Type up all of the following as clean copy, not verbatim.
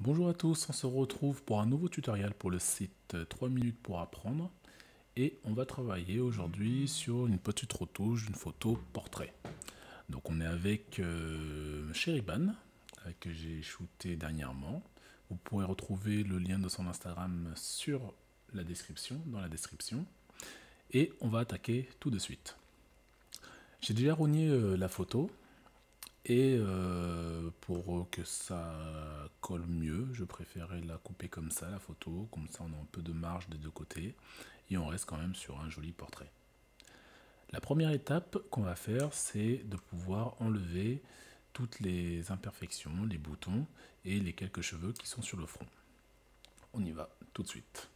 Bonjour à tous, on se retrouve pour un nouveau tutoriel pour le site 3 minutes pour apprendre et on va travailler aujourd'hui sur une petite retouche d'une photo portrait. Donc on est avec Sheriban que j'ai shooté dernièrement. Vous pourrez retrouver le lien de son Instagram sur la description, dans la description, et on va attaquer tout de suite. J'ai déjà rogné la photo. Et pour que ça colle mieux, je préférais la couper comme ça, la photo, comme ça on a un peu de marge des deux côtés, et on reste quand même sur un joli portrait. La première étape qu'on va faire, c'est de pouvoir enlever toutes les imperfections, les boutons et les quelques cheveux qui sont sur le front. On y va tout de suite.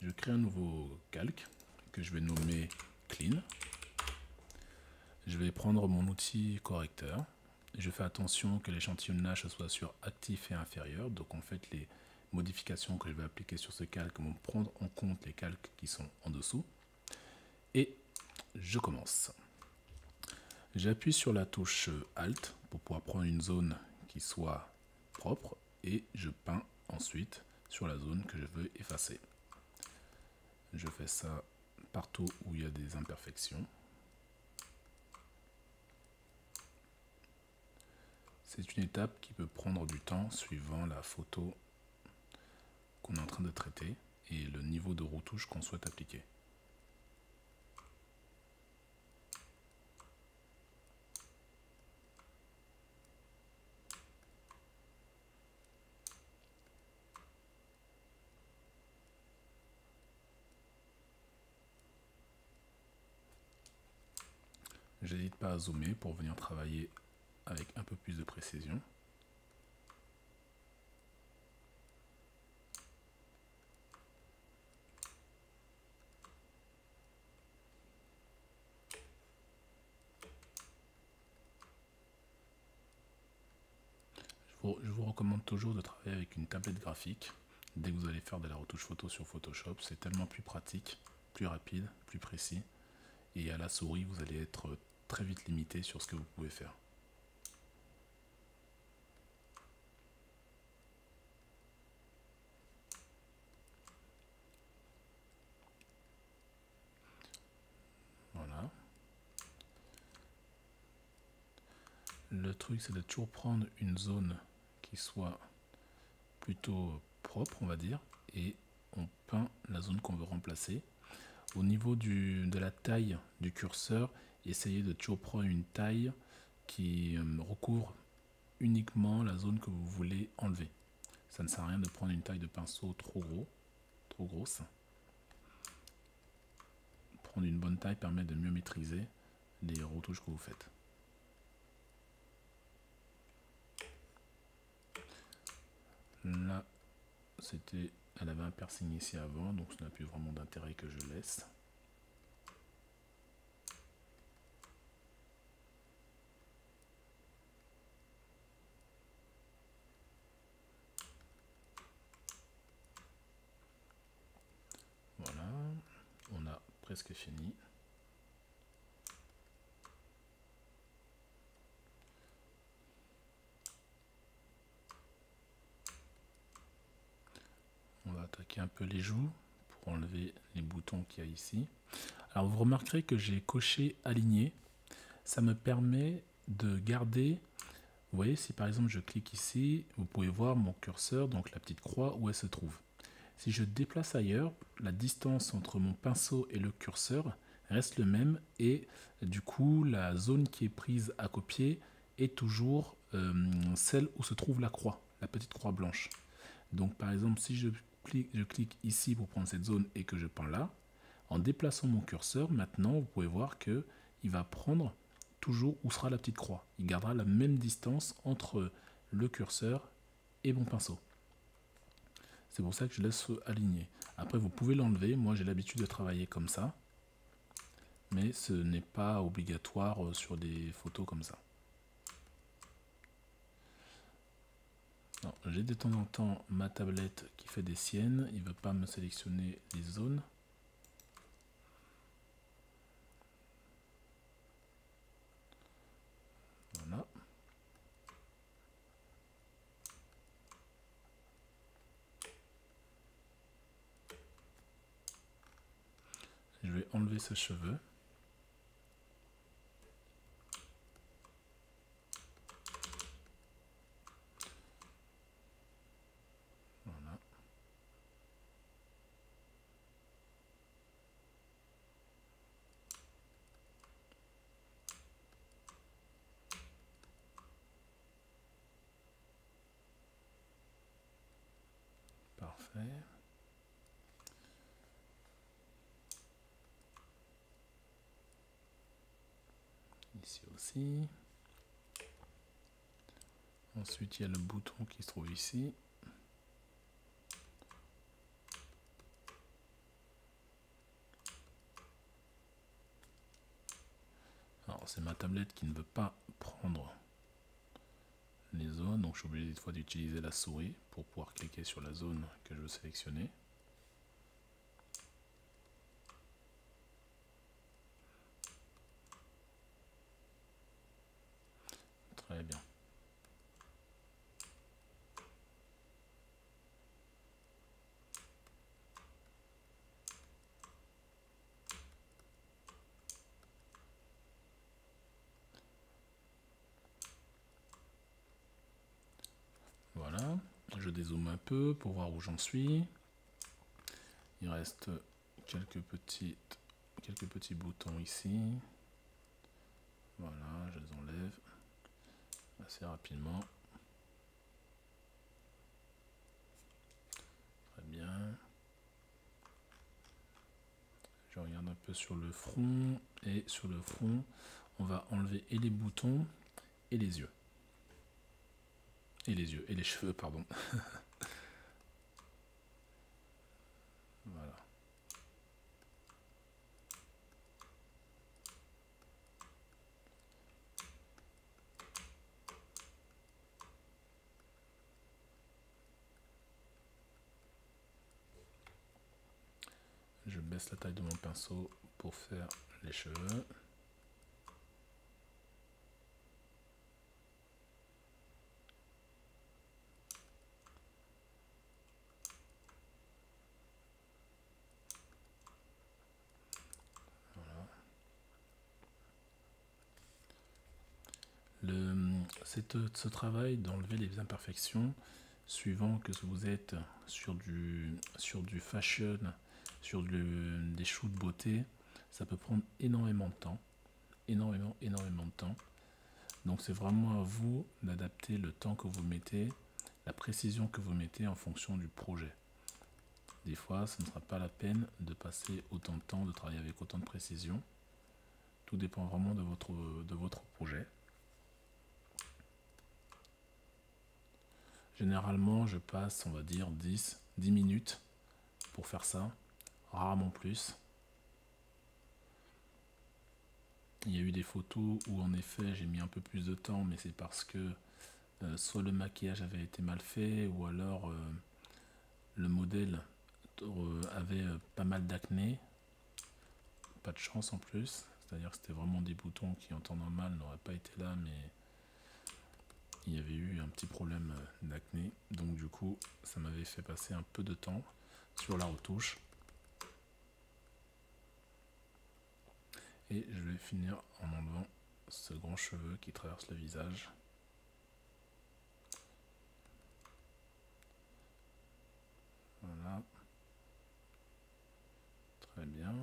Je crée un nouveau calque que je vais nommer Clean. Je vais prendre mon outil correcteur. Je fais attention que l'échantillonnage soit sur actif et inférieur. Donc en fait, les modifications que je vais appliquer sur ce calque vont prendre en compte les calques qui sont en dessous. Et je commence. J'appuie sur la touche Alt pour pouvoir prendre une zone qui soit propre et je peins ensuite sur la zone que je veux effacer. Je fais ça partout où il y a des imperfections. C'est une étape qui peut prendre du temps suivant la photo qu'on est en train de traiter et le niveau de retouche qu'on souhaite appliquer. J'hésite pas à zoomer pour venir travailler avec un peu plus de précision. Je vous recommande toujours de travailler avec une tablette graphique dès que vous allez faire de la retouche photo sur Photoshop. C'est tellement plus pratique, plus rapide, plus précis. Et à la souris, vous allez être très vite limité sur ce que vous pouvez faire. Voilà. Le truc, c'est de toujours prendre une zone qui soit plutôt propre, on va dire, et on peint la zone qu'on veut remplacer. Au niveau de la taille du curseur, essayez de toujours prendre une taille qui recouvre uniquement la zone que vous voulez enlever. Ça ne sert à rien de prendre une taille de pinceau trop grosse. Prendre une bonne taille permet de mieux maîtriser les retouches que vous faites. Là, elle avait un piercing ici avant, donc ça n'a plus vraiment d'intérêt que je laisse. Voilà, on a presque fini. On va attaquer un peu les joues pour enlever les boutons qu'il y a ici. Alors vous remarquerez que j'ai coché aligné. Ça me permet de garder, vous voyez, si par exemple je clique ici, vous pouvez voir mon curseur, donc la petite croix où elle se trouve. Si je déplace ailleurs, la distance entre mon pinceau et le curseur reste le même et du coup la zone qui est prise à copier est toujours celle où se trouve la croix, la petite croix blanche. Donc par exemple si je clique ici pour prendre cette zone et que je peins là, en déplaçant mon curseur, maintenant vous pouvez voir que il va prendre toujours où sera la petite croix. Il gardera la même distance entre le curseur et mon pinceau. C'est pour ça que je laisse aligner. Après, vous pouvez l'enlever. Moi, j'ai l'habitude de travailler comme ça. Mais ce n'est pas obligatoire sur des photos comme ça. J'ai de temps en temps ma tablette qui fait des siennes. Il ne veut pas me sélectionner les zones. Voilà. enlever ses cheveux. Voilà. Parfait. Ici aussi. Ensuite, il y a le bouton qui se trouve ici. Alors, c'est ma tablette qui ne veut pas prendre les zones, donc je suis obligé des fois d'utiliser la souris pour pouvoir cliquer sur la zone que je veux sélectionner. Très bien. Voilà, je dézoome un peu pour voir où j'en suis. Il reste quelques petits boutons ici. Voilà, je les enlève assez rapidement. Très bien. Je regarde un peu sur le front, et sur le front, on va enlever et les boutons et les yeux. Et les cheveux, pardon. Voilà. Je baisse la taille de mon pinceau pour faire les cheveux. Voilà. Ce travail d'enlever les imperfections, suivant que vous êtes sur du fashion, sur des shoots de beauté, ça peut prendre énormément de temps. Énormément de temps. Donc c'est vraiment à vous d'adapter le temps que vous mettez, la précision que vous mettez en fonction du projet. Des fois, ce ne sera pas la peine de passer autant de temps, de travailler avec autant de précision. Tout dépend vraiment de votre projet. Généralement, je passe, on va dire, 10 minutes pour faire ça, rarement plus. Il y a eu des photos où en effet j'ai mis un peu plus de temps, mais c'est parce que soit le maquillage avait été mal fait, ou alors le modèle avait pas mal d'acné, pas de chance en plus, c'est-à-dire que c'était vraiment des boutons qui en temps normal n'auraient pas été là, mais il y avait eu un petit problème d'acné, donc du coup ça m'avait fait passer un peu de temps sur la retouche. Et je vais finir en enlevant ce grand cheveu qui traverse le visage. Voilà. Très bien.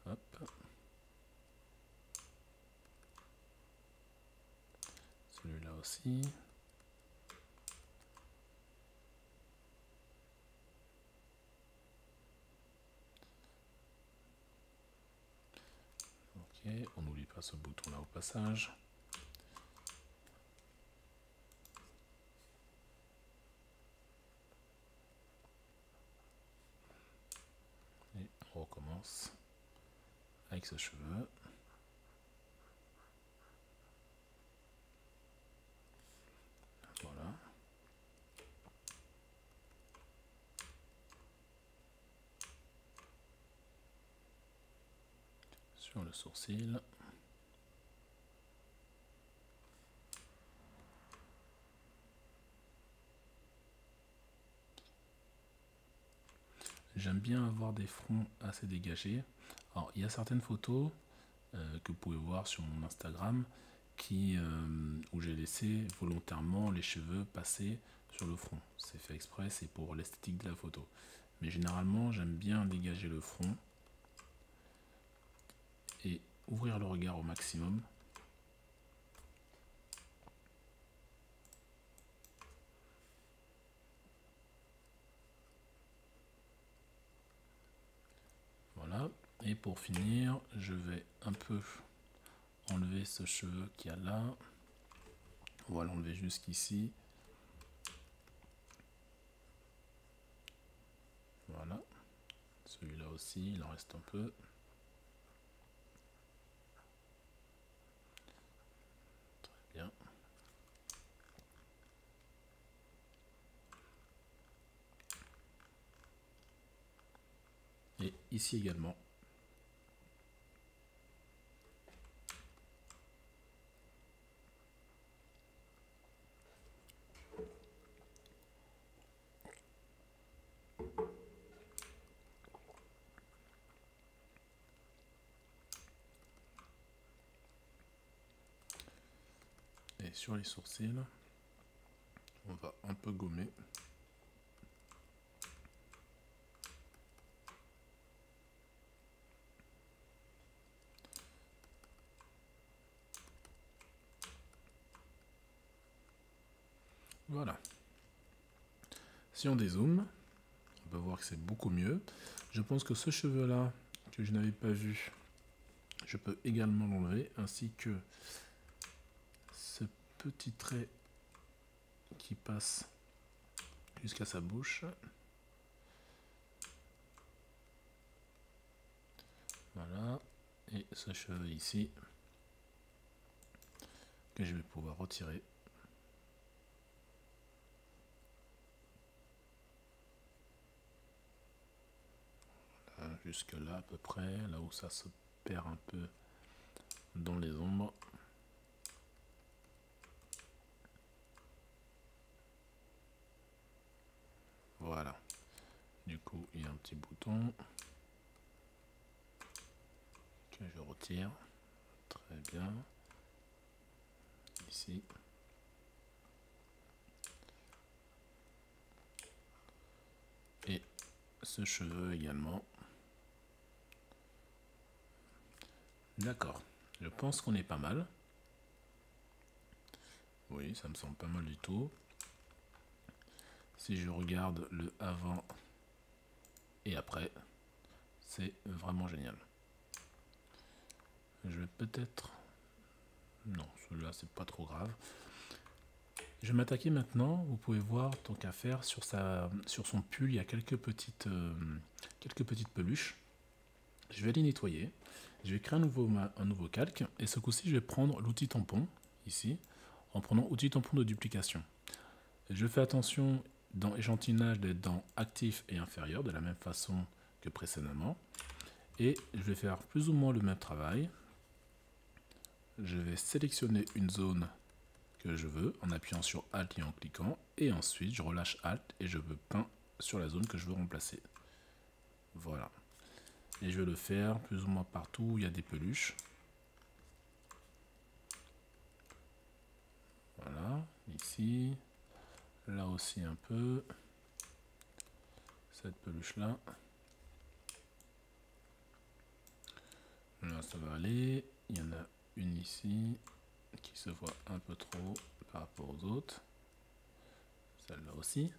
Hop. Celui-là aussi. Ok, on n'oublie pas ce bouton là au passage. Et on recommence avec ce cheveu. Voilà. Sur le sourcil. j'aime bien avoir des fronts assez dégagés. Alors, il y a certaines photos que vous pouvez voir sur mon Instagram où j'ai laissé volontairement les cheveux passer sur le front. C'est fait exprès, c'est pour l'esthétique de la photo. Mais généralement, j'aime bien dégager le front et ouvrir le regard au maximum. Voilà. Et pour finir, je vais un peu enlever ce cheveu qu'il y a là. On va l'enlever jusqu'ici. Voilà. Celui-là aussi, il en reste un peu. Très bien. Et ici également. Et sur les sourcils, on va un peu gommer. Voilà. Si on dézoome, on peut voir que c'est beaucoup mieux. Je pense que ce cheveu-là, que je n'avais pas vu, je peux également l'enlever, ainsi que ce petit trait qui passe jusqu'à sa bouche. Voilà. Et ce cheveu ici, que je vais pouvoir retirer. Jusque là à peu près, là où ça se perd un peu dans les ombres. Voilà. Du coup, il y a un petit bouton que je retire. Très bien. Ici. Et ce cheveu également. D'accord. Je pense qu'on est pas mal. Oui, ça me semble pas mal du tout. Si je regarde le avant et après, c'est vraiment génial. Je vais peut-être... Non, celui-là, c'est pas trop grave. Je vais m'attaquer maintenant. Vous pouvez voir, tant qu'à faire, sur son pull, il y a quelques petites peluches. Je vais les nettoyer. Je vais créer un nouveau calque. Et ce coup-ci, je vais prendre l'outil tampon, ici, en prenant outil tampon de duplication. Je fais attention dans échantillonnage d'être dans actif et inférieur, de la même façon que précédemment. Et je vais faire plus ou moins le même travail. Je vais sélectionner une zone que je veux en appuyant sur Alt et en cliquant. Et ensuite, je relâche Alt et je veux peindre sur la zone que je veux remplacer. Voilà. Et je vais le faire plus ou moins partout où il y a des peluches. Voilà, ici. Là aussi un peu. Cette peluche là. Là ça va aller. Il y en a une ici qui se voit un peu trop par rapport aux autres. Celle-là aussi.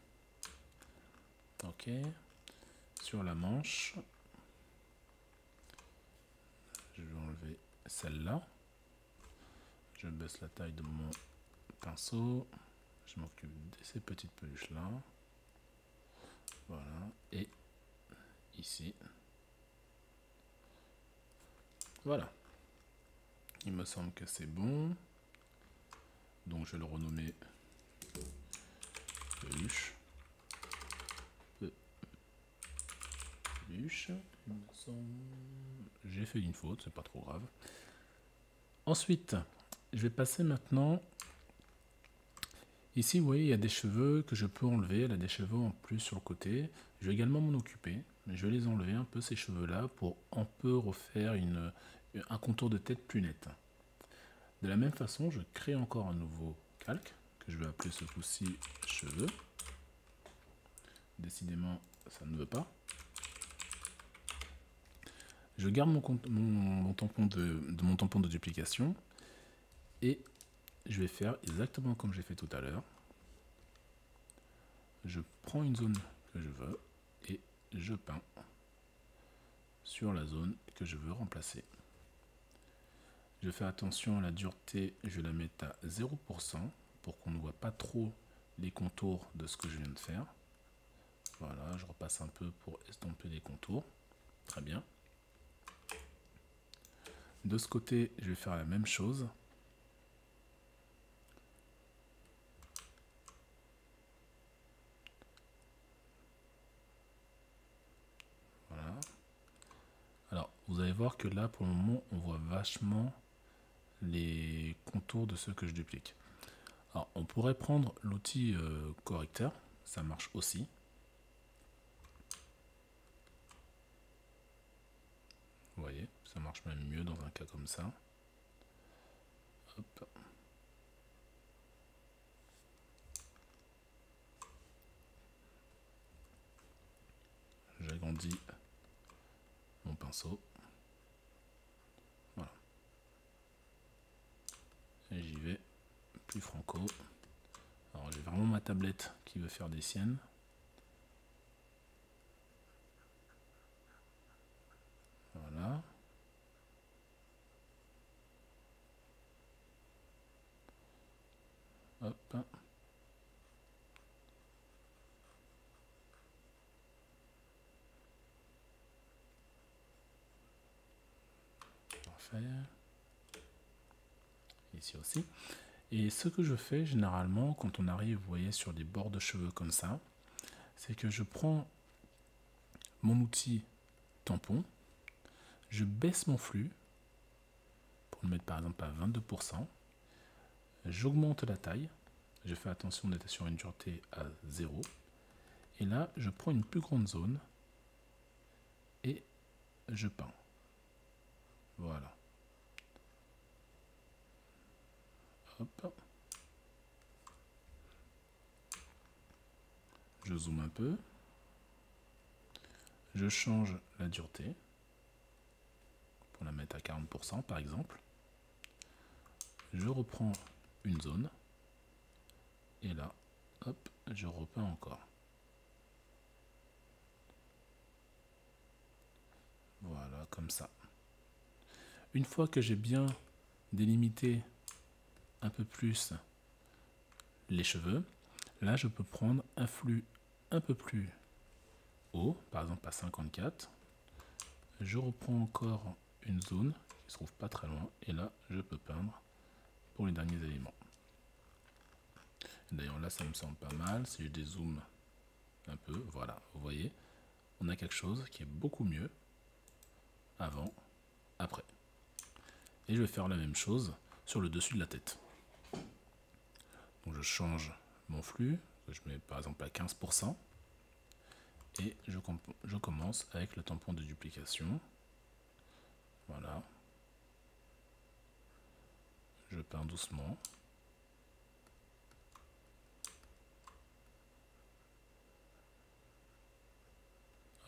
Ok. Sur la manche, je vais enlever celle-là. Je baisse la taille de mon pinceau. Je m'occupe de ces petites peluches là. Voilà. Et ici. Voilà. Il me semble que c'est bon. Donc je vais le renommer peluche. Peluche. J'ai fait une faute, c'est pas trop grave. Ensuite, je vais passer maintenant. Ici, vous voyez, il y a des cheveux que je peux enlever. Elle a des cheveux en plus sur le côté. Je vais également m'en occuper. Mais je vais les enlever un peu ces cheveux là pour un peu refaire un contour de tête plus net. De la même façon, je crée encore un nouveau calque que je vais appeler ce coup-ci cheveux. Décidément, ça ne veut pas. Je garde mon tampon de duplication et je vais faire exactement comme j'ai fait tout à l'heure. Je prends une zone que je veux et je peins sur la zone que je veux remplacer. Je fais attention à la dureté, je la mets à 0% pour qu'on ne voit pas trop les contours de ce que je viens de faire. Voilà, je repasse un peu pour estomper les contours. Très bien. De ce côté, je vais faire la même chose. Voilà. Alors, vous allez voir que là, pour le moment, on voit vachement les contours de ceux que je duplique. Alors, on pourrait prendre l'outil correcteur, ça marche aussi. Vous voyez, ça marche même mieux dans un cas comme ça. Hop. J'agrandis mon pinceau. Voilà. Et j'y vais plus franco. Alors j'ai vraiment ma tablette qui veut faire des siennes. Voilà. Hop. Parfait. Ici aussi. Et ce que je fais généralement quand on arrive, vous voyez, sur des bords de cheveux comme ça, c'est que je prends mon outil tampon, je baisse mon flux pour le mettre par exemple à 22%, j'augmente la taille, je fais attention d'être sur une dureté à 0, et là je prends une plus grande zone et je peins. Voilà. Hop. Je zoome un peu. Je change la dureté pour la mettre à 40% par exemple. Je reprends une zone. Et là, hop, je repeins encore. Voilà, comme ça. Une fois que j'ai bien délimité un peu plus les cheveux, là je peux prendre un flux un peu plus haut, par exemple à 54. Je reprends encore une zone qui se trouve pas très loin et là je peux peindre pour les derniers éléments. D'ailleurs là ça me semble pas mal, si je dézoome un peu, voilà, vous voyez, on a quelque chose qui est beaucoup mieux avant, après. Et je vais faire la même chose sur le dessus de la tête. Donc je change mon flux, que je mets par exemple à 15%, et je commence avec le tampon de duplication. Voilà. Je peins doucement.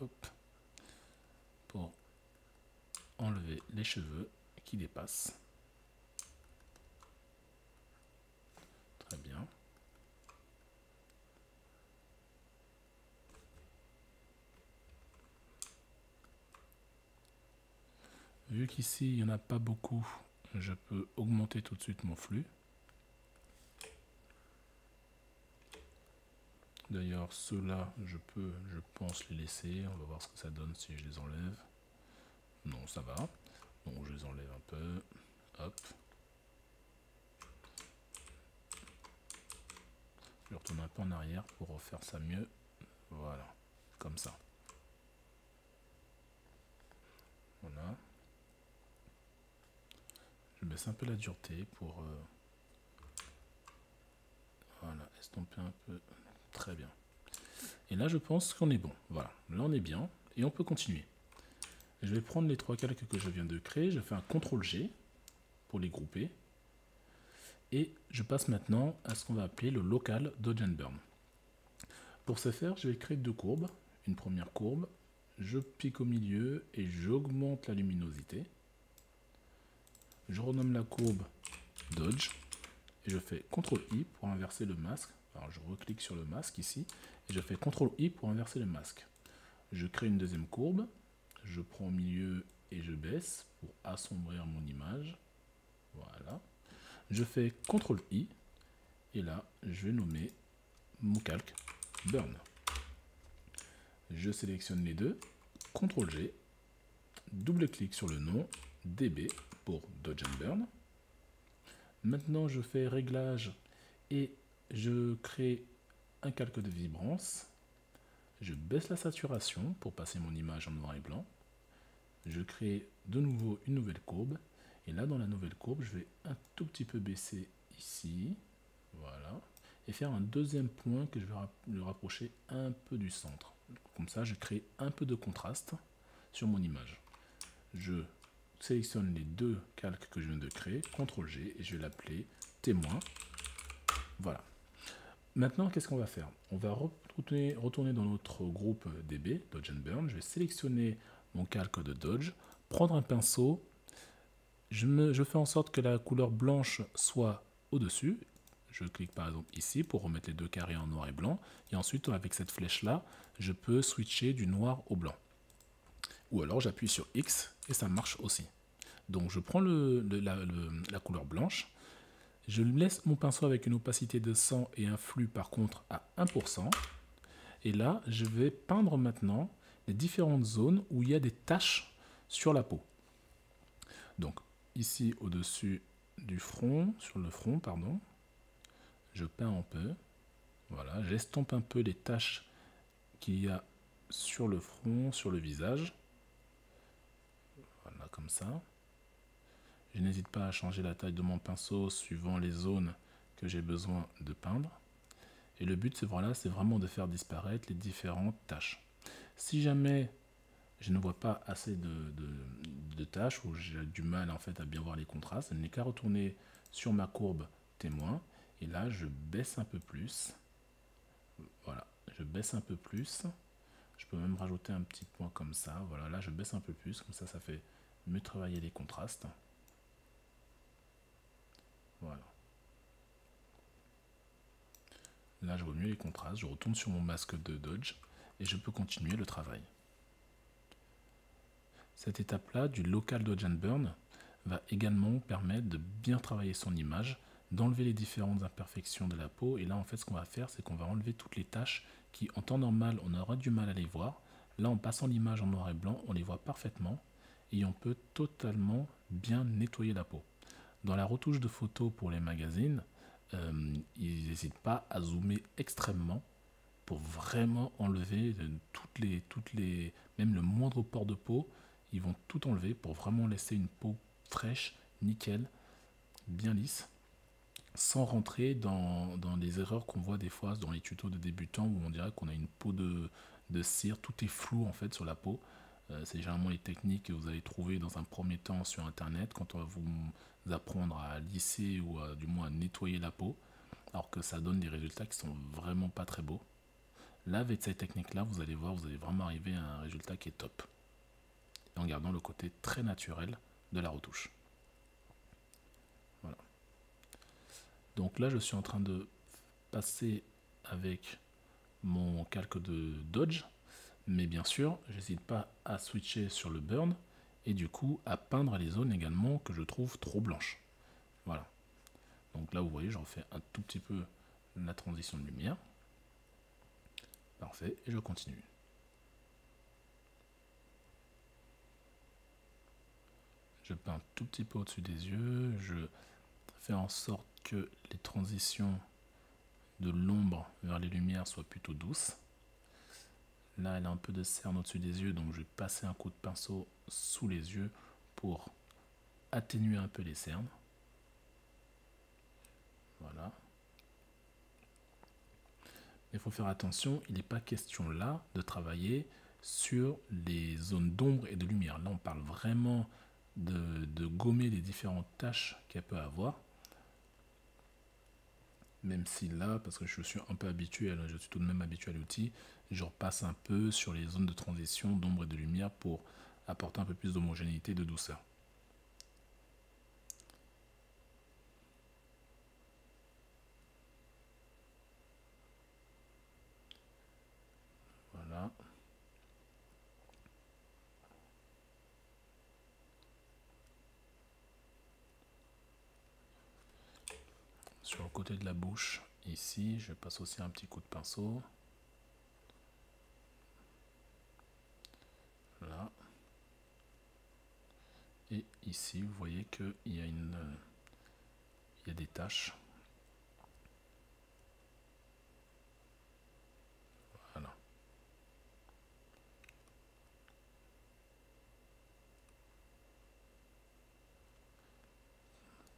Hop. Pour enlever les cheveux qui dépassent. Très bien. Vu qu'ici il n'y en a pas beaucoup, je peux augmenter tout de suite mon flux. D'ailleurs ceux-là je pense les laisser, on va voir ce que ça donne si je les enlève. Non, ça va. Donc je les enlève un peu. Hop. Je retourne un peu en arrière pour refaire ça mieux. Voilà, comme ça. Voilà. Je baisse un peu la dureté pour voilà, estomper un peu. Très bien. Et là je pense qu'on est bon. Voilà, là on est bien. Et on peut continuer. Je vais prendre les 3 calques que je viens de créer, je fais un CTRL-G pour les grouper. Et je passe maintenant à ce qu'on va appeler le local Dodge and Burn. Pour ce faire, je vais créer 2 courbes. Une première courbe, je pique au milieu et j'augmente la luminosité. Je renomme la courbe Dodge et je fais CTRL-I pour inverser le masque. Alors je reclique sur le masque ici et je fais CTRL-I pour inverser le masque. Je crée une deuxième courbe, je prends au milieu et je baisse pour assombrir mon image. Voilà. Je fais CTRL-I et là je vais nommer mon calque Burn. Je sélectionne les deux, CTRL-G, double-clic sur le nom, DB pour Dodge and Burn. Maintenant, je fais réglage et je crée un calque de vibrance. Je baisse la saturation pour passer mon image en noir et blanc. Je crée de nouveau une nouvelle courbe. Et là, dans la nouvelle courbe, je vais un tout petit peu baisser ici. Voilà. Et faire un deuxième point que je vais le rapprocher un peu du centre. Comme ça, je crée un peu de contraste sur mon image. Je sélectionne les 2 calques que je viens de créer, CTRL-G, et je vais l'appeler témoin. Voilà. Maintenant, qu'est-ce qu'on va faire? On va retourner dans notre groupe DB, Dodge and Burn. Je vais sélectionner mon calque de Dodge, prendre un pinceau. Je fais en sorte que la couleur blanche soit au-dessus. Je clique par exemple ici pour remettre les 2 carrés en noir et blanc. Et ensuite, avec cette flèche-là, je peux switcher du noir au blanc. Ou alors j'appuie sur X et ça marche aussi. Donc je prends la couleur blanche. Je laisse mon pinceau avec une opacité de 100 et un flux par contre à 1%. Et là, je vais peindre maintenant les différentes zones où il y a des taches sur la peau. Donc ici au-dessus du front, sur le front, pardon, je peins un peu. Voilà, j'estompe un peu les taches qu'il y a sur le front, sur le visage. Voilà, comme ça. Je n'hésite pas à changer la taille de mon pinceau suivant les zones que j'ai besoin de peindre. Et le but, c'est vraiment de faire disparaître les différentes taches. Si jamais je ne vois pas assez de taches ou j'ai du mal en fait à bien voir les contrastes, je n'ai qu'à retourner sur ma courbe témoin. Et là, je baisse un peu plus. Voilà, je baisse un peu plus. Je peux même rajouter un petit point comme ça. Voilà, là, je baisse un peu plus. Comme ça fait mieux travailler les contrastes. Voilà. Là, je vois mieux les contrastes. Je retourne sur mon masque de Dodge et je peux continuer le travail. Cette étape-là du local Dodge and Burn va également permettre de bien travailler son image, d'enlever les différentes imperfections de la peau. Et là, en fait, ce qu'on va faire, c'est qu'on va enlever toutes les taches qui, en temps normal, on aura du mal à les voir. Là, en passant l'image en noir et blanc, on les voit parfaitement et on peut totalement bien nettoyer la peau. Dans la retouche de photos pour les magazines, ils n'hésitent pas à zoomer extrêmement pour vraiment enlever même le moindre pore de peau. Ils vont tout enlever pour vraiment laisser une peau fraîche, nickel, bien lisse, sans rentrer dans les erreurs qu'on voit des fois dans les tutos de débutants où on dirait qu'on a une peau de cire, tout est flou en fait sur la peau. C'est généralement les techniques que vous allez trouver dans un premier temps sur internet quand on va vous apprendre à lisser ou du moins à nettoyer la peau, alors que ça donne des résultats qui sont vraiment pas très beaux. Là, avec cette technique là, vous allez voir, vous allez vraiment arriver à un résultat qui est top, et en gardant le côté très naturel de la retouche. Voilà. Donc là, je suis en train de passer avec mon calque de Dodge, mais bien sûr, j'hésite pas à switcher sur le burn et du coup à peindre les zones également que je trouve trop blanches. Voilà. Donc là, vous voyez, j'en fais un tout petit peu la transition de lumière. Parfait, et je continue. Je peins un tout petit peu au-dessus des yeux, je fais en sorte que les transitions de l'ombre vers les lumières soient plutôt douces. Là, elle a un peu de cerne au-dessus des yeux, donc je vais passer un coup de pinceau sous les yeux pour atténuer un peu les cernes. Voilà. Il faut faire attention, il n'est pas question là de travailler sur les zones d'ombre et de lumière. Là, on parle vraiment de gommer les différentes tâches qu'elle peut avoir. Même si là, parce que je suis un peu habitué, je suis tout de même habitué à l'outil, je repasse un peu sur les zones de transition d'ombre et de lumière pour apporter un peu plus d'homogénéité et de douceur. Voilà. Sur le côté de la bouche, ici, je passe aussi un petit coup de pinceau. Là. Et ici, vous voyez qu'il y a des taches. Voilà.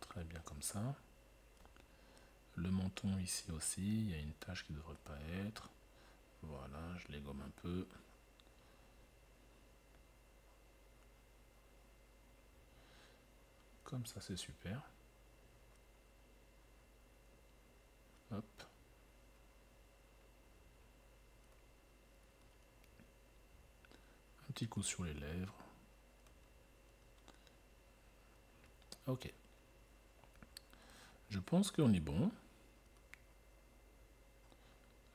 Très bien comme ça. Le menton ici aussi, il y a une tache qui ne devrait pas être. Voilà, je les gomme un peu. Comme ça, c'est super. Hop. Un petit coup sur les lèvres. Ok. Je pense qu'on est bon.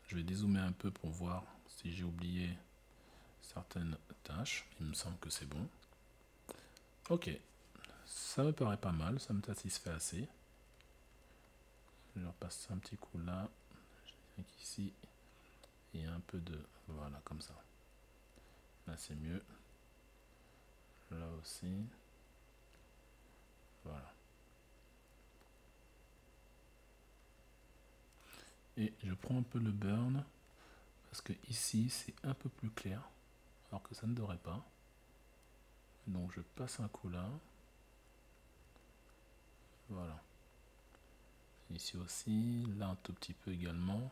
Je vais dézoomer un peu pour voir si j'ai oublié certaines tâches. Il me semble que c'est bon. Ok. Ça me paraît pas mal, ça me satisfait assez. Je leur passe un petit coup là. Ici. Et un peu de... Voilà, comme ça. Là, c'est mieux. Là aussi. Voilà. Et je prends un peu le burn. Parce que ici, c'est un peu plus clair. Alors que ça ne devrait pas. Donc, je passe un coup là. Voilà. Ici aussi. Là, un tout petit peu également.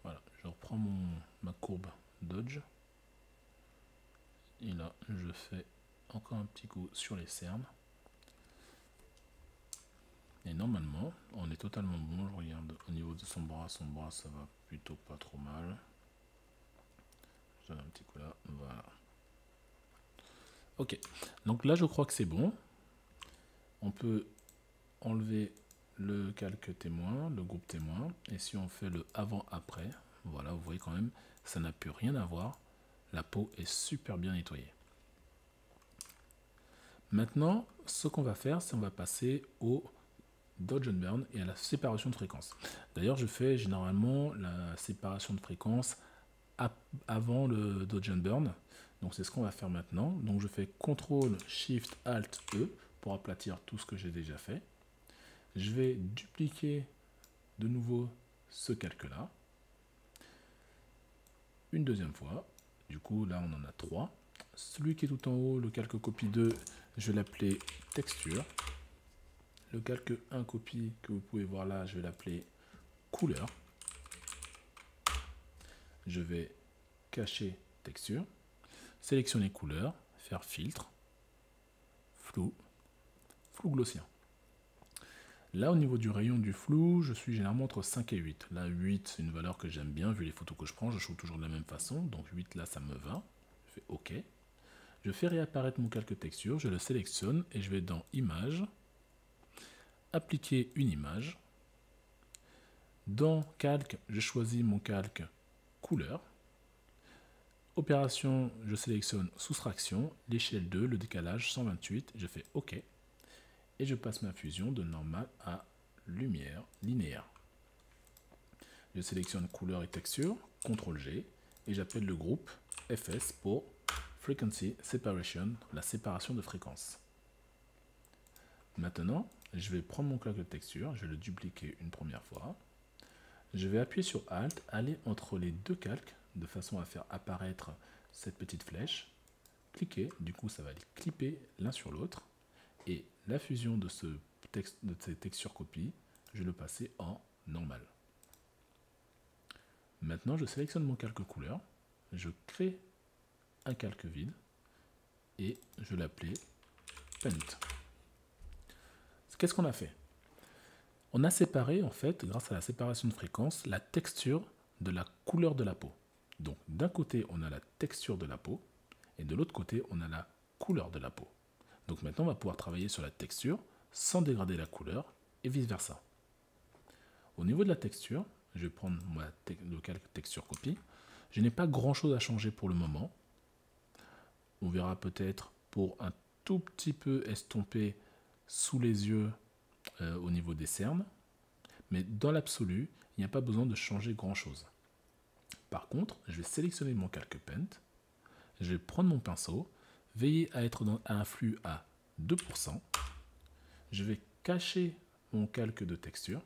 Voilà. Je reprends ma courbe Dodge. Et là, je fais encore un petit coup sur les cernes. Et normalement, on est totalement bon. Je regarde au niveau de son bras ça va plutôt pas trop mal. Je donne un petit coup là, voilà. Ok, donc là je crois que c'est bon. On peut enlever le calque témoin, le groupe témoin. Et si on fait le avant-après, voilà, vous voyez quand même, ça n'a plus rien à voir. La peau est super bien nettoyée. Maintenant, ce qu'on va faire, c'est on va passer au Dodge and Burn et à la séparation de fréquence. D'ailleurs, je fais généralement la séparation de fréquence avant le Dodge and Burn. Donc c'est ce qu'on va faire maintenant. Donc je fais CTRL SHIFT ALT E pour aplatir tout ce que j'ai déjà fait. Je vais dupliquer de nouveau ce calque-là. Une deuxième fois. Du coup, là, on en a 3. Celui qui est tout en haut, le calque copie 2, je vais l'appeler texture. Le calque 1 copie que vous pouvez voir là, je vais l'appeler couleur. Je vais cacher texture, sélectionner couleur, faire filtre, flou, flou gaussien. Là, au niveau du rayon du flou, je suis généralement entre 5 et 8. Là, 8, c'est une valeur que j'aime bien, vu les photos que je prends, je shoot toujours de la même façon. Donc 8, là, ça me va. Je fais OK. Je fais réapparaître mon calque texture, je le sélectionne et je vais dans Images, Appliquer une image. Dans Calque, je choisis mon calque couleur. Opération, je sélectionne soustraction, l'échelle 2, le décalage 128, je fais OK. Et je passe ma fusion de normal à lumière linéaire. Je sélectionne couleur et texture, CTRL G, et j'appelle le groupe FS pour Frequency Separation, la séparation de fréquences. Maintenant, je vais prendre mon calque de texture, je vais le dupliquer une première fois. Je vais appuyer sur Alt, aller entre les deux calques, de façon à faire apparaître cette petite flèche. Cliquer, du coup ça va les clipper l'un sur l'autre. Et la fusion de ces textures copies, je vais le passer en normal. Maintenant je sélectionne mon calque couleur, je crée un calque vide et je l'appelais Paint. Qu'est-ce qu'on a fait? On a séparé, en fait, grâce à la séparation de fréquence, la texture de la couleur de la peau. Donc, d'un côté, on a la texture de la peau, et de l'autre côté, on a la couleur de la peau. Donc maintenant, on va pouvoir travailler sur la texture sans dégrader la couleur, et vice-versa. Au niveau de la texture, je vais prendre le calque texture copie. Je n'ai pas grand-chose à changer pour le moment. On verra peut-être pour un tout petit peu estomper sous les yeux au niveau des cernes. Mais dans l'absolu, il n'y a pas besoin de changer grand-chose. Par contre, je vais sélectionner mon calque Paint. Je vais prendre mon pinceau, veiller à être à un flux à 2%. Je vais cacher mon calque de texture.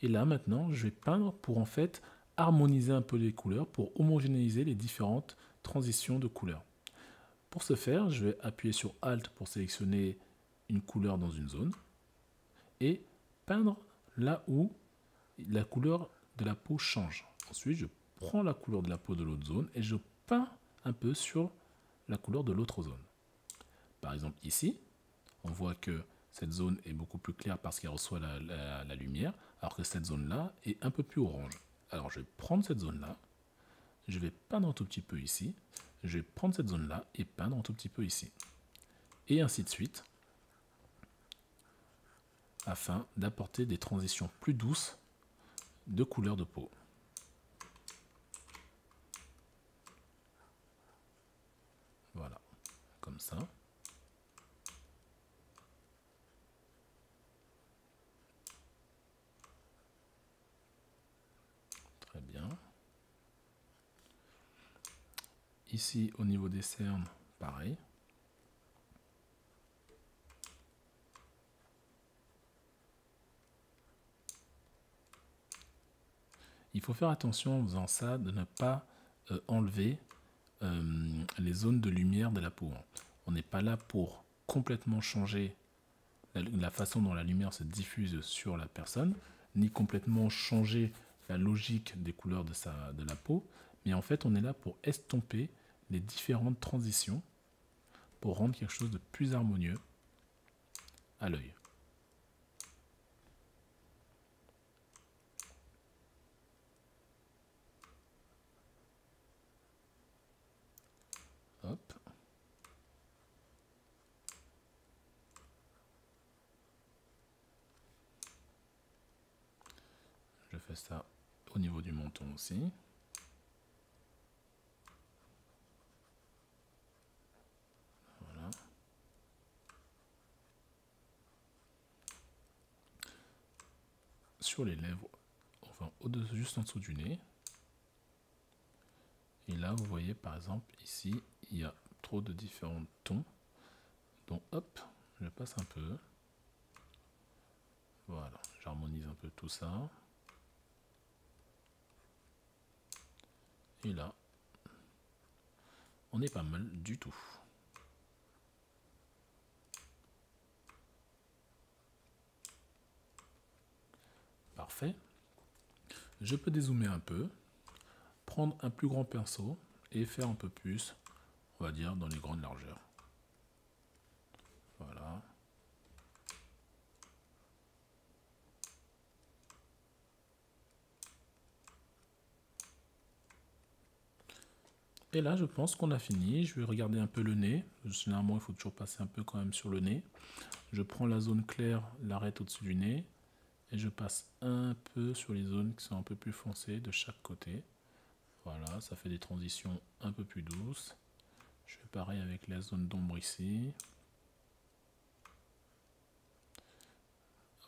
Et là, maintenant, je vais peindre pour en fait harmoniser un peu les couleurs, pour homogénéiser les différentes transitions de couleurs. Pour ce faire, je vais appuyer sur Alt pour sélectionner une couleur dans une zone et peindre là où la couleur de la peau change. Ensuite, je prends la couleur de la peau de l'autre zone et je peins un peu sur la couleur de l'autre zone. Par exemple, ici, on voit que cette zone est beaucoup plus claire parce qu'elle reçoit la lumière, alors que cette zone-là est un peu plus orange. Alors, je vais prendre cette zone-là, je vais peindre un tout petit peu ici, je vais prendre cette zone-là et peindre un tout petit peu ici. Et ainsi de suite, afin d'apporter des transitions plus douces de couleur de peau. Voilà, comme ça. Très bien. Ici, au niveau des cernes, pareil. Il faut faire attention en faisant ça de ne pas enlever les zones de lumière de la peau. On n'est pas là pour complètement changer la façon dont la lumière se diffuse sur la personne, ni complètement changer la logique des couleurs de la peau, mais en fait on est là pour estomper les différentes transitions pour rendre quelque chose de plus harmonieux à l'œil. Hop. Je fais ça au niveau du menton aussi. Voilà. Sur les lèvres, enfin juste en dessous du nez. Et là, vous voyez par exemple ici, il y a trop de différents tons. Donc hop, je passe un peu. Voilà, j'harmonise un peu tout ça. Et là, on est pas mal du tout. Parfait. Je peux dézoomer un peu, prendre un plus grand pinceau et faire un peu plus, on va dire, dans les grandes largeurs. Voilà. Et là, je pense qu'on a fini. Je vais regarder un peu le nez. Généralement, il faut toujours passer un peu quand même sur le nez. Je prends la zone claire, l'arrête au-dessus du nez. Et je passe un peu sur les zones qui sont un peu plus foncées de chaque côté. Voilà, ça fait des transitions un peu plus douces. Je fais pareil avec la zone d'ombre ici.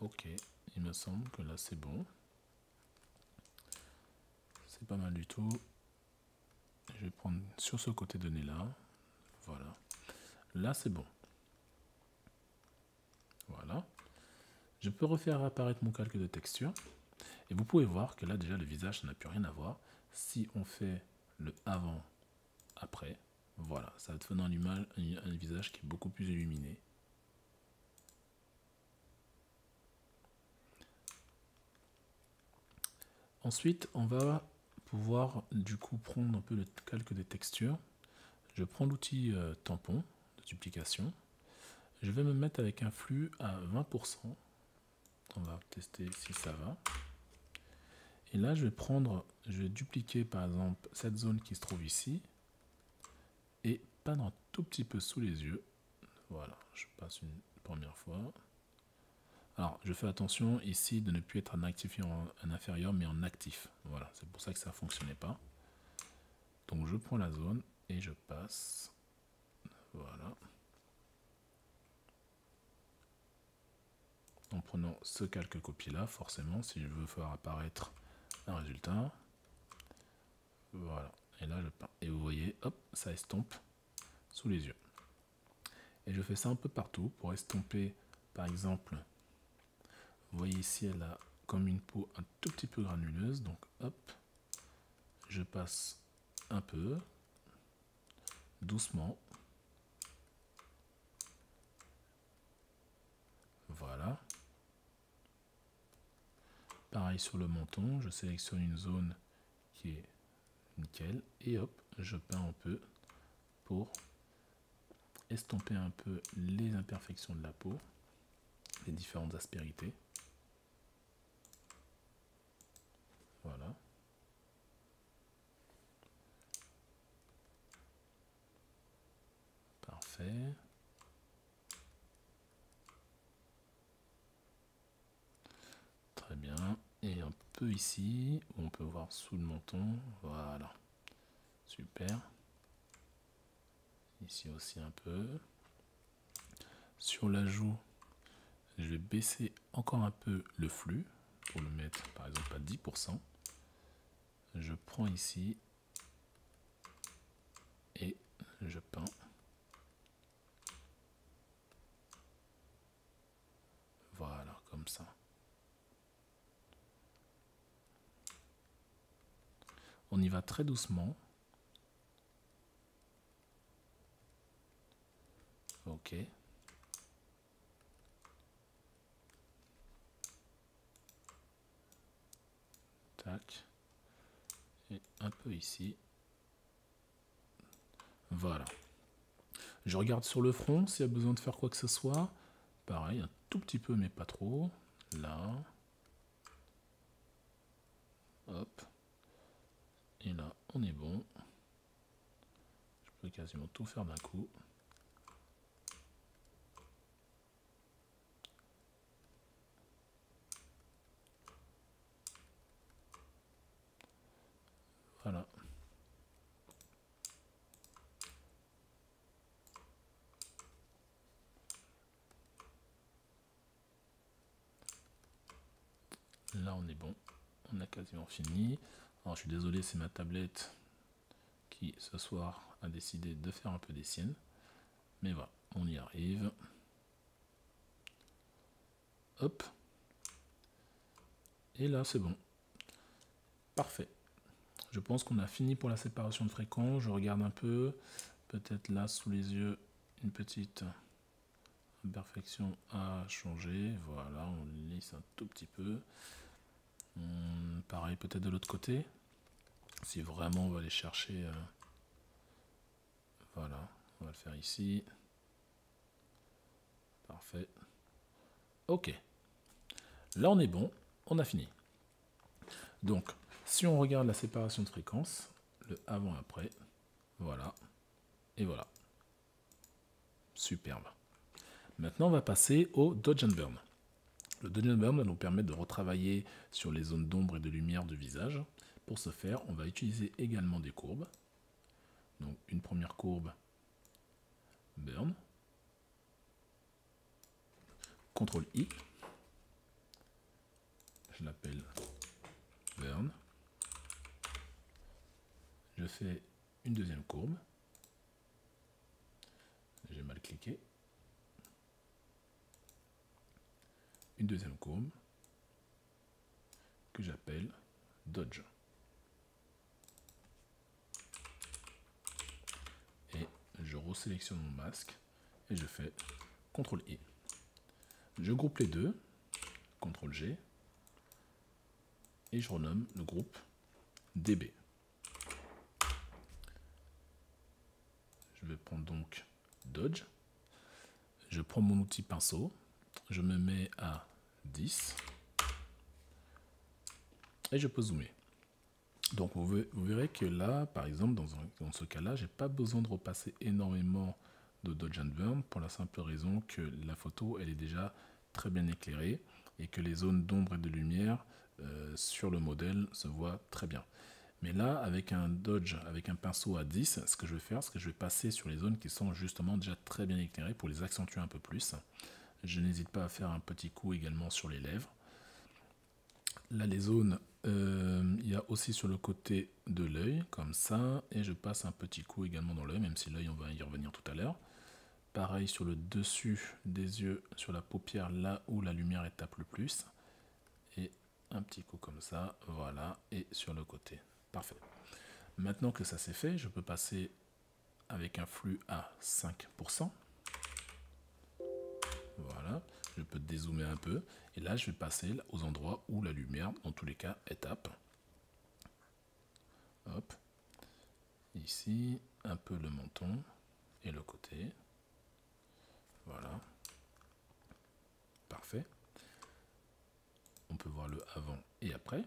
Ok, il me semble que là c'est bon. C'est pas mal du tout. Je vais prendre sur ce côté de nez là. Voilà. Là c'est bon. Voilà. Je peux refaire apparaître mon calque de texture. Et vous pouvez voir que là déjà le visage n'a plus rien à voir. Si on fait le avant, après, voilà, ça va te donner un visage qui est beaucoup plus illuminé. Ensuite, on va pouvoir du coup prendre un peu le calque des textures, je prends l'outil tampon de duplication. Je vais me mettre avec un flux à 20%. On va tester si ça va. Et là, je vais dupliquer par exemple cette zone qui se trouve ici et peindre un tout petit peu sous les yeux. Voilà, je passe une première fois. Alors, je fais attention ici de ne plus être en actif et en inférieur, mais en actif. Voilà, c'est pour ça que ça ne fonctionnait pas. Donc, je prends la zone et je passe. Voilà. En prenant ce calque copie là, forcément, si je veux faire apparaître un résultat. Voilà. Et là, je peins. Et vous voyez, hop, ça estompe sous les yeux. Et je fais ça un peu partout pour estomper, par exemple, vous voyez ici, elle a comme une peau un tout petit peu granuleuse. Donc, hop, je passe un peu, doucement. Voilà. Pareil sur le menton, je sélectionne une zone qui est nickel. Et hop, je peins un peu pour estomper un peu les imperfections de la peau, les différentes aspérités. Voilà. Parfait. Très bien. Et un peu ici, où on peut voir sous le menton. Voilà. Super. Ici aussi un peu. Sur la joue, je vais baisser encore un peu le flux pour le mettre par exemple à 10%. Je prends ici et je peins. Voilà, comme ça. On y va très doucement. Ok. Tac. Et un peu ici. Voilà. Je regarde sur le front s'il y a besoin de faire quoi que ce soit. Pareil, un tout petit peu, mais pas trop. Là. Hop. Et là, on est bon. Je peux quasiment tout faire d'un coup. Voilà. Là, on est bon. On a quasiment fini. Alors, je suis désolé, c'est ma tablette qui, ce soir, a décidé de faire un peu des siennes. Mais voilà, on y arrive. Hop. Et là, c'est bon. Parfait. Je pense qu'on a fini pour la séparation de fréquences. Je regarde un peu. Peut-être là, sous les yeux, une petite imperfection à changer. Voilà, on lisse un tout petit peu. Pareil, peut-être de l'autre côté. Si vraiment on va aller chercher... voilà, on va le faire ici. Parfait. Ok. Là, on est bon. On a fini. Donc, si on regarde la séparation de fréquences, le avant-après, voilà, et voilà. Superbe. Maintenant, on va passer au Dodge and Burn. Le Dodge and Burn va nous permettre de retravailler sur les zones d'ombre et de lumière du visage. Pour ce faire, on va utiliser également des courbes. Donc, une première courbe, Burn. CTRL-I. Je l'appelle Burn. Je fais une deuxième courbe. J'ai mal cliqué. Une deuxième courbe que j'appelle Dodge. Et je resélectionne mon masque et je fais CTRL-I. Je groupe les deux, CTRL-G, et je renomme le groupe DB. vais prendre donc Dodge. Je prends mon outil pinceau. Je me mets à 10. Et je peux zoomer. Donc vous verrez que là, par exemple, dans ce cas-là, j'ai pas besoin de repasser énormément de Dodge and Burn pour la simple raison que la photo elle est déjà très bien éclairée et que les zones d'ombre et de lumière sur le modèle se voient très bien. Mais là, avec un Dodge, avec un pinceau à 10, ce que je vais faire, c'est que je vais passer sur les zones qui sont justement déjà très bien éclairées pour les accentuer un peu plus. Je n'hésite pas à faire un petit coup également sur les lèvres. Là, les zones, il y a aussi sur le côté de l'œil, comme ça, et je passe un petit coup également dans l'œil, même si l'œil, on va y revenir tout à l'heure. Pareil sur le dessus des yeux, sur la paupière, là où la lumière est tape le plus. Et un petit coup comme ça, voilà, et sur le côté. Parfait. Maintenant que ça c'est fait, je peux passer avec un flux à 5%. Voilà, je peux dézoomer un peu. Et là, je vais passer aux endroits où la lumière, dans tous les cas, est tape. Hop. Ici, un peu le menton et le côté. Voilà. Parfait. On peut voir le avant et après.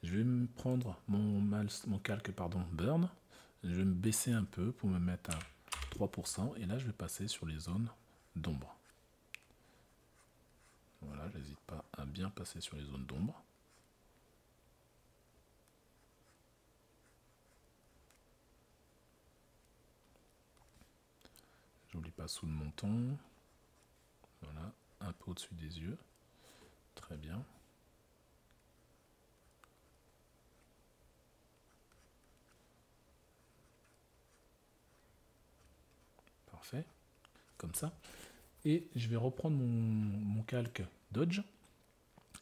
Je vais me prendre mon calque Burn. Je vais me baisser un peu pour me mettre à 3%. Et là, je vais passer sur les zones d'ombre. Voilà, je n'hésite pas à bien passer sur les zones d'ombre. J'oublie pas sous le menton. Voilà, un peu au-dessus des yeux. Très bien. Parfait. Comme ça. Et je vais reprendre mon calque Dodge.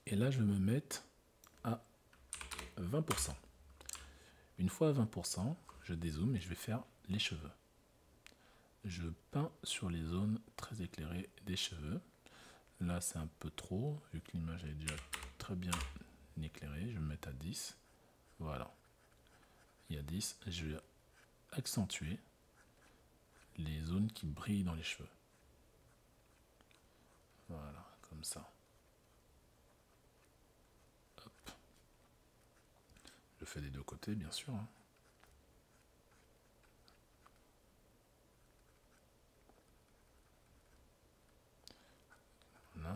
Et là, je vais me mettre à 20%. Une fois à 20%, je dézoome et je vais faire les cheveux. Je peins sur les zones très éclairées des cheveux. Là, c'est un peu trop, vu que l'image est déjà très bien éclairée. Je vais me mettre à 10. Voilà. Il y a 10. Je vais accentuer les zones qui brillent dans les cheveux. Voilà, comme ça. Hop. Je fais des deux côtés, bien sûr. Voilà.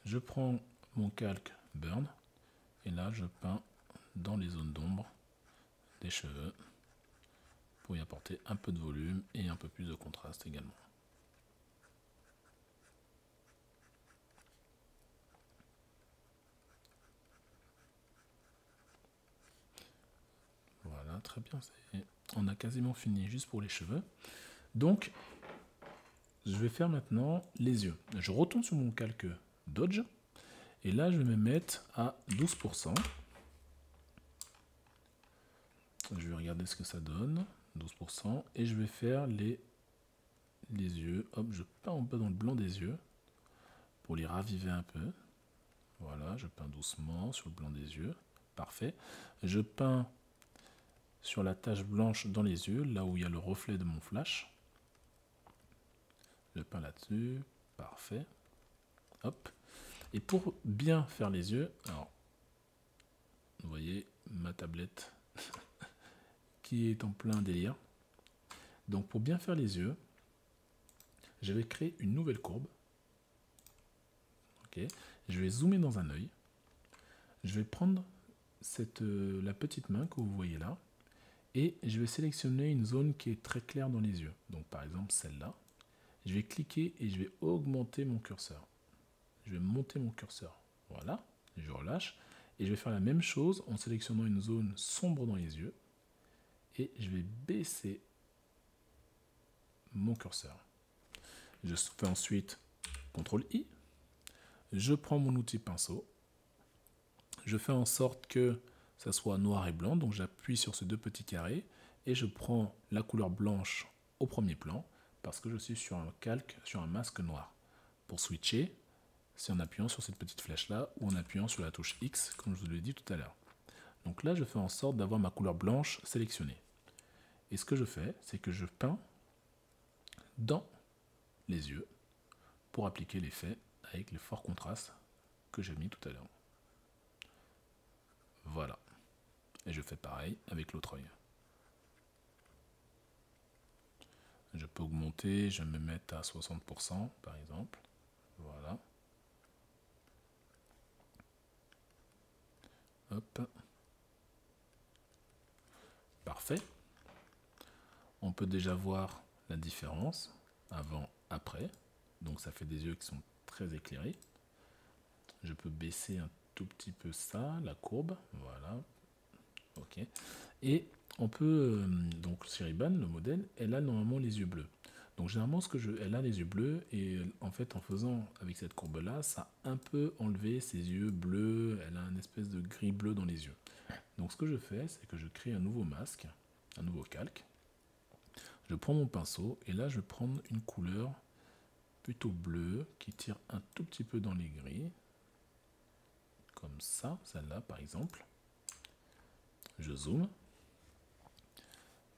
Je prends mon calque Burn et là je peins dans les zones d'ombre des cheveux pour y apporter un peu de volume et un peu plus de contraste également. Voilà, très bien. On a quasiment fini juste pour les cheveux. Donc, je vais faire maintenant les yeux. Je retourne sur mon calque Dodge et là je vais me mettre à 12%. Je vais regarder ce que ça donne. 12%. Et je vais faire les yeux. Hop, je peins un peu dans le blanc des yeux pour les raviver un peu. Voilà, je peins doucement sur le blanc des yeux. Parfait. Je peins sur la tache blanche dans les yeux, là où il y a le reflet de mon flash. Je peins là-dessus. Parfait. Hop. Et pour bien faire les yeux, alors, vous voyez ma tablette qui est en plein délire. Donc pour bien faire les yeux, je vais créer une nouvelle courbe. Ok. Je vais zoomer dans un œil. Je vais prendre la petite main que vous voyez là et je vais sélectionner une zone qui est très claire dans les yeux. Donc par exemple celle-là. Je vais cliquer et je vais augmenter mon curseur. Je vais monter mon curseur. Voilà, je relâche. Et je vais faire la même chose en sélectionnant une zone sombre dans les yeux. Et je vais baisser mon curseur. Je fais ensuite CTRL-I. Je prends mon outil pinceau. Je fais en sorte que ça soit noir et blanc. Donc j'appuie sur ces deux petits carrés. Et je prends la couleur blanche au premier plan. Parce que je suis sur un calque, sur un masque noir. Pour switcher, c'est en appuyant sur cette petite flèche là ou en appuyant sur la touche X, comme je vous l'ai dit tout à l'heure. Donc là, je fais en sorte d'avoir ma couleur blanche sélectionnée. Et ce que je fais, c'est que je peins dans les yeux pour appliquer l'effet avec le fort contraste que j'ai mis tout à l'heure. Voilà. Et je fais pareil avec l'autre œil. Je peux augmenter, je vais me mettre à 60% par exemple. Voilà. Hop. Parfait. On peut déjà voir la différence avant, après. Donc ça fait des yeux qui sont très éclairés. Je peux baisser un tout petit peu ça, la courbe. Voilà. Ok. Et on peut, donc Sheriban, le modèle, elle a normalement les yeux bleus. Donc généralement, elle a les yeux bleus et en fait, en faisant avec cette courbe-là, ça a un peu enlevé ses yeux bleus. Elle a une espèce de gris bleu dans les yeux. Donc ce que je fais, c'est que je crée un nouveau masque, un nouveau calque. Je prends mon pinceau et là, je vais prendre une couleur plutôt bleue qui tire un tout petit peu dans les gris. Comme ça, celle-là par exemple. Je zoome.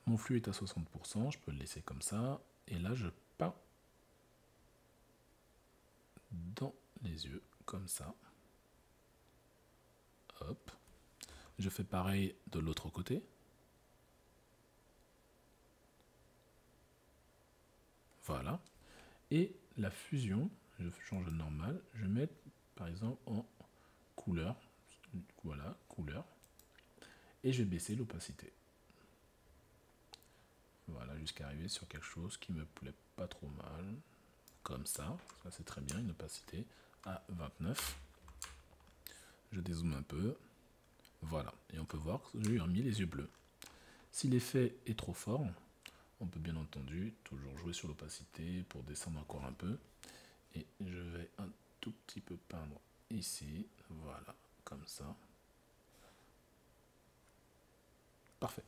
Mon flux est à 60%, je peux le laisser comme ça. Et là, je peins dans les yeux, comme ça. Hop. Je fais pareil de l'autre côté. Voilà. Et la fusion, je change de normal. Je vais mettre, par exemple, en couleur. Voilà, couleur. Et je vais baisser l'opacité. Voilà, jusqu'à arriver sur quelque chose qui me plaît pas trop mal. Comme ça. Ça, c'est très bien, une opacité à 29. Je dézoome un peu. Voilà. Et on peut voir que j'ai remis les yeux bleus. Si l'effet est trop fort, on peut bien entendu toujours jouer sur l'opacité pour descendre encore un peu. Et je vais un tout petit peu peindre ici. Voilà, comme ça. Parfait.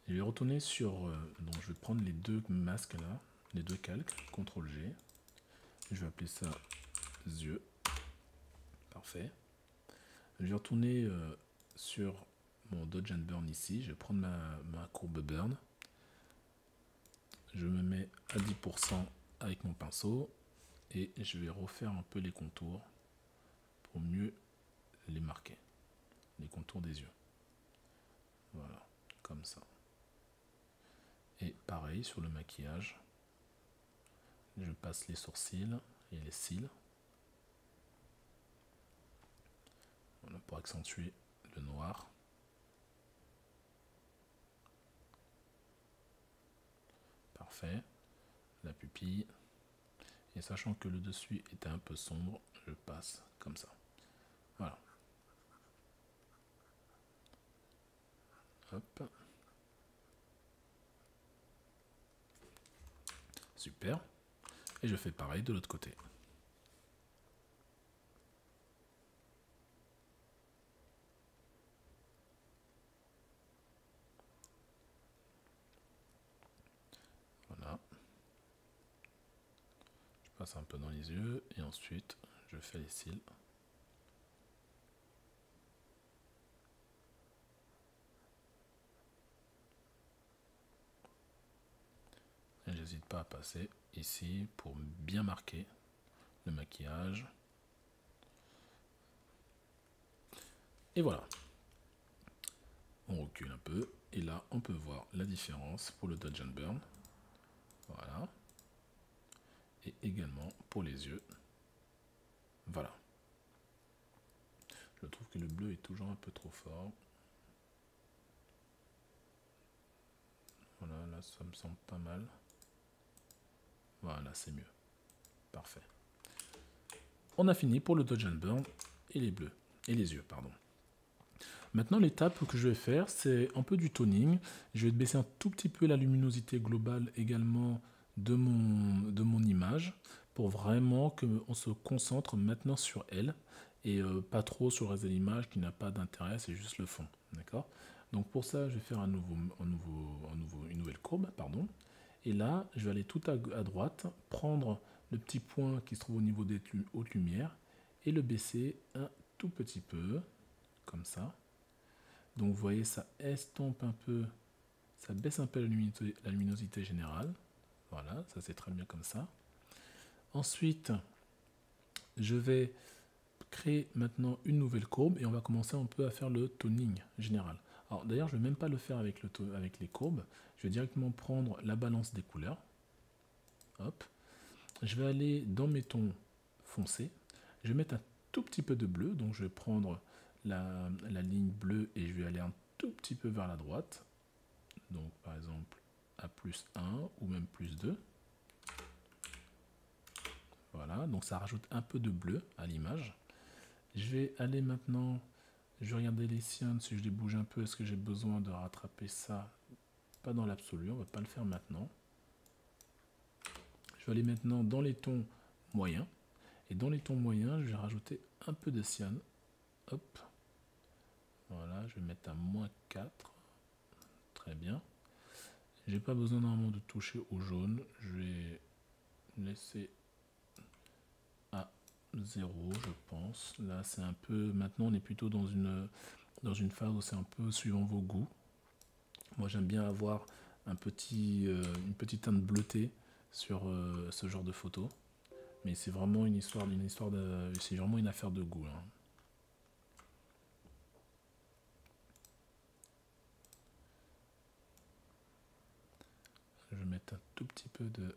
Je vais retourner sur... donc je vais prendre les deux masques là, les deux calques, CTRL G. Je vais appeler ça yeux. Parfait. Je vais retourner sur mon Dodge and Burn ici. Je vais prendre ma courbe Burn. Je me mets à 10% avec mon pinceau. Et je vais refaire un peu les contours pour mieux les marquer. Les contours des yeux. Voilà, comme ça. Et pareil sur le maquillage. Je passe les sourcils et les cils. Voilà, pour accentuer le noir. Parfait. La pupille. Et sachant que le dessus était un peu sombre, je passe comme ça. Voilà. Hop. Super. Et je fais pareil de l'autre côté. Voilà. Je passe un peu dans les yeux et ensuite je fais les cils. Et j'hésite pas à passer ici pour bien marquer le maquillage. Et voilà. On recule un peu et là on peut voir la différence pour le Dodge and Burn. Voilà. Et également pour les yeux. Voilà. Je trouve que le bleu est toujours un peu trop fort. Voilà, là ça me semble pas mal. Voilà, c'est mieux. Parfait. On a fini pour le Dodge and Burn et les bleus. Et les yeux, pardon. Maintenant, l'étape que je vais faire, c'est un peu du toning. Je vais baisser un tout petit peu la luminosité globale également de mon image pour vraiment qu'on se concentre maintenant sur elle et pas trop sur le reste de l'image qui n'a pas d'intérêt, c'est juste le fond. D'accord? Donc pour ça, je vais faire une nouvelle courbe. Pardon. Et là, je vais aller tout à droite, prendre le petit point qui se trouve au niveau des hautes lumières et le baisser un tout petit peu. comme ça. Donc vous voyez, ça estompe un peu, ça baisse un peu la luminosité générale. Voilà, ça c'est très bien comme ça. Ensuite, je vais créer maintenant une nouvelle courbe et on va commencer un peu à faire le toning général. Alors d'ailleurs, je ne vais même pas le faire avec les courbes. Je vais directement prendre la balance des couleurs. Hop. Je vais aller dans mes tons foncés. Je vais mettre un tout petit peu de bleu. Donc je vais prendre la ligne bleue et je vais aller un tout petit peu vers la droite. Donc par exemple à plus 1 ou même plus 2. Voilà, donc ça rajoute un peu de bleu à l'image. Je vais aller maintenant, je vais regarder les cyanes, si je les bouge un peu, est-ce que j'ai besoin de rattraper ça? Pas dans l'absolu, on va pas le faire maintenant. Je vais aller maintenant dans les tons moyens. Et dans les tons moyens, je vais rajouter un peu de cyan. Hop. Voilà, je vais mettre à -4. Très bien. J'ai pas besoin normalement de toucher au jaune. Je vais laisser à 0, je pense. Là, c'est un peu... Maintenant, on est plutôt dans une phase où c'est un peu suivant vos goûts. Moi, j'aime bien avoir une petite teinte bleutée sur ce genre de photo. Mais c'est vraiment c'est vraiment une affaire de goût, hein. Je vais mettre un tout petit peu de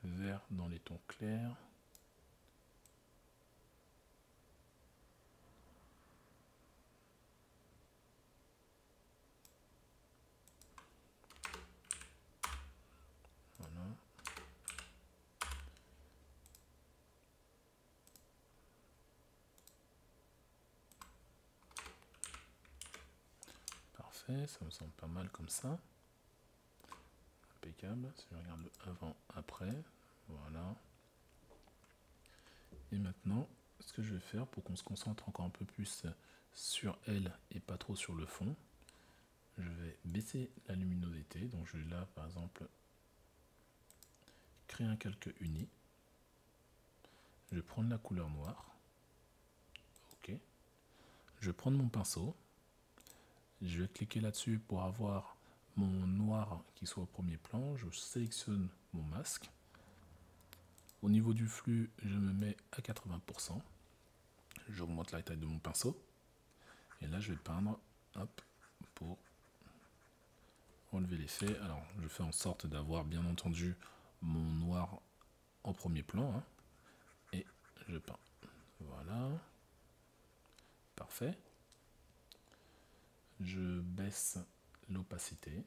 vert dans les tons clairs. Voilà. Parfait, ça me semble pas mal comme ça. Impeccable. Si je regarde le avant, après, voilà. Et maintenant, ce que je vais faire pour qu'on se concentre encore un peu plus sur elle et pas trop sur le fond, je vais baisser la luminosité. Donc je vais là, par exemple, créer un calque uni. Je vais prendre la couleur noire. Ok. Je vais prendre mon pinceau. Je vais cliquer là-dessus pour avoir mon noir qui soit au premier plan. Je sélectionne mon masque. Au niveau du flux, je me mets à 80%. J'augmente la taille de mon pinceau. Et là, je vais peindre, hop, pour enlever l'effet. Alors, je fais en sorte d'avoir, bien entendu, mon noir en premier plan. Hein, et je peins. Voilà. Parfait. Je baisse l'opacité.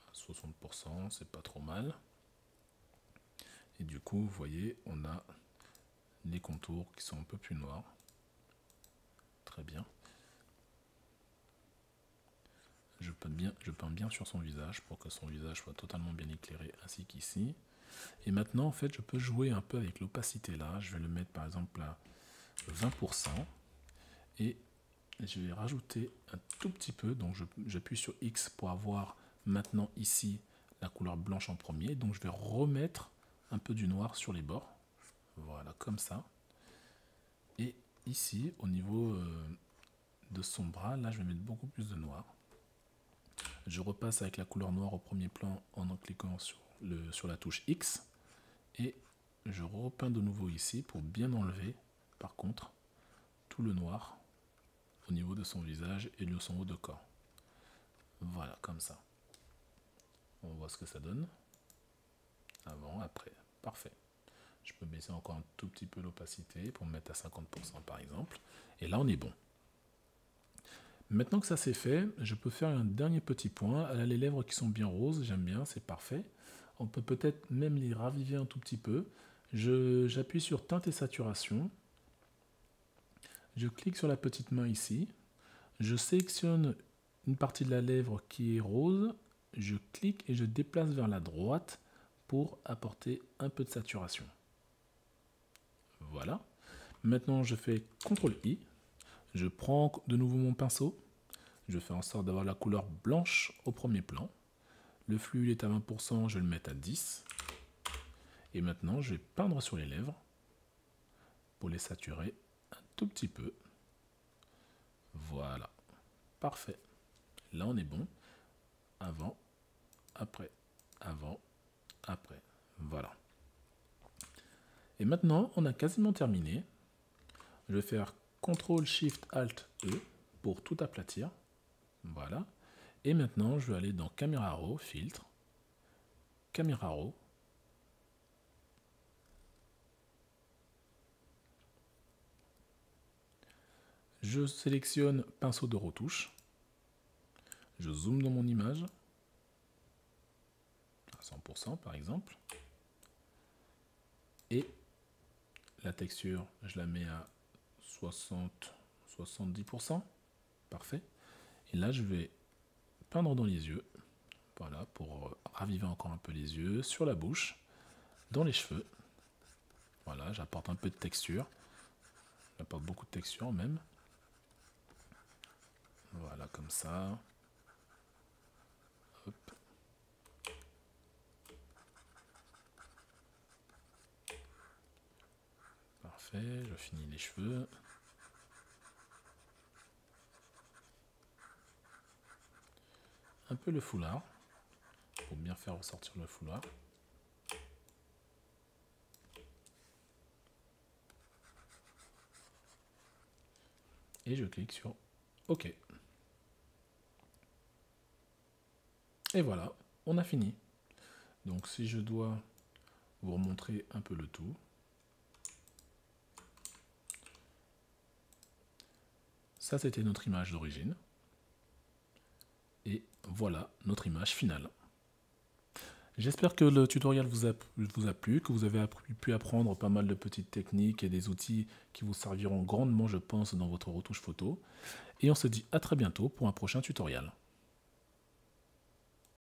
À 60%, c'est pas trop mal. Et du coup, vous voyez, on a les contours qui sont un peu plus noirs. Très bien. Je peins bien sur son visage pour que son visage soit totalement bien éclairé, ainsi qu'ici. Et maintenant, en fait, je peux jouer un peu avec l'opacité là. Je vais le mettre par exemple à 20%. Et je vais rajouter un tout petit peu. Donc, j'appuie sur X pour avoir maintenant ici la couleur blanche en premier. Donc, je vais remettre un peu du noir sur les bords. Voilà, comme ça. Et ici, au niveau de son bras, là, je vais mettre beaucoup plus de noir. Je repasse avec la couleur noire au premier plan en cliquant sur la touche X. Et je repeins de nouveau ici pour bien enlever, par contre, tout le noir au niveau de son visage et de son haut de corps. Voilà, comme ça. On voit ce que ça donne. Avant, après. Parfait. Je peux baisser encore un tout petit peu l'opacité pour me mettre à 50% par exemple. Et là, on est bon. Maintenant que ça c'est fait, je peux faire un dernier petit point. Elle a les lèvres qui sont bien roses, j'aime bien, c'est parfait. On peut peut-être même les raviver un tout petit peu. J'appuie sur teinte et saturation. Je clique sur la petite main ici. Je sélectionne une partie de la lèvre qui est rose. Je clique et je déplace vers la droite pour apporter un peu de saturation. Voilà. Maintenant, je fais CTRL-I. Je prends de nouveau mon pinceau. Je fais en sorte d'avoir la couleur blanche au premier plan. Le flux il est à 20%, je vais le mettre à 10. Et maintenant, je vais peindre sur les lèvres pour les saturer un tout petit peu. Voilà, parfait. Là on est bon. Avant, après, avant, après. Voilà. Et maintenant, on a quasiment terminé. Je vais faire CTRL SHIFT ALT E pour tout aplatir. Voilà. Et maintenant, je vais aller dans Camera Raw, Filtre, Camera Raw. Je sélectionne pinceau de retouche. Je zoome dans mon image. À 100% par exemple. Et la texture, je la mets à 60-70%. Parfait. Et là, je vais peindre dans les yeux. Voilà, pour raviver encore un peu les yeux. Sur la bouche, dans les cheveux. Voilà, j'apporte un peu de texture. J'apporte beaucoup de texture même. Voilà, comme ça. Hop. Parfait, je finis les cheveux. Un peu le foulard, pour bien faire ressortir le foulard. Et je clique sur OK. Et voilà, on a fini. Donc si je dois vous remontrer un peu le tout. Ça, c'était notre image d'origine. Et voilà notre image finale. J'espère que le tutoriel vous a plu, que vous avez pu apprendre pas mal de petites techniques et des outils qui vous serviront grandement, je pense, dans votre retouche photo. Et on se dit à très bientôt pour un prochain tutoriel.